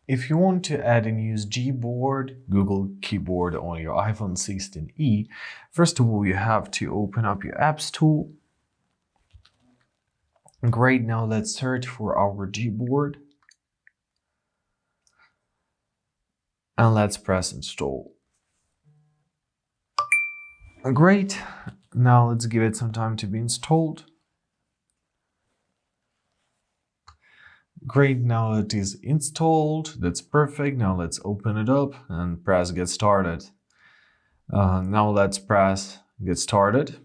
If you want to add and use Gboard, Google Keyboard on your iPhone 16e, first of all, you have to open up your Apps tool. Great, now let's search for our Gboard. And let's press install. Great, now let's give it some time to be installed. Great, now it is installed. That's perfect. Now let's open it up and press get started. Now let's press get started.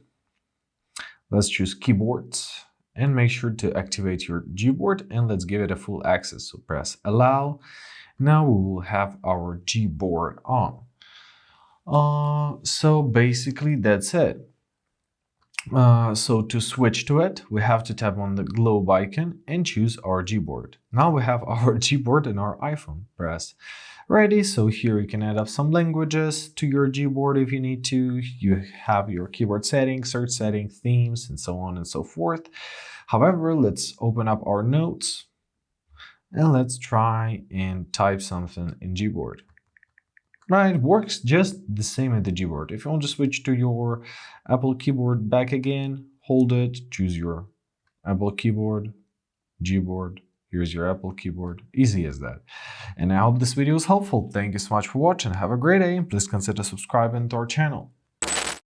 Let's choose keyboards and make sure to activate your Gboard, and let's give it a full access. So press allow. Now we will have our Gboard on. So basically that's it. So to switch to it, we have to tap on the globe icon and choose our Gboard. Now we have our Gboard in our iPhone. Press ready. So here you can add up some languages to your Gboard if you need to. You have your keyboard settings, search settings, themes, and so on and so forth. However, let's open up our notes and let's try and type something in Gboard. Right, it works just the same as the Gboard. If you want to switch to your Apple keyboard back again, hold it, choose your Apple keyboard, Gboard, here's your Apple keyboard, easy as that. And I hope this video was helpful. Thank you so much for watching, have a great day, please consider subscribing to our channel.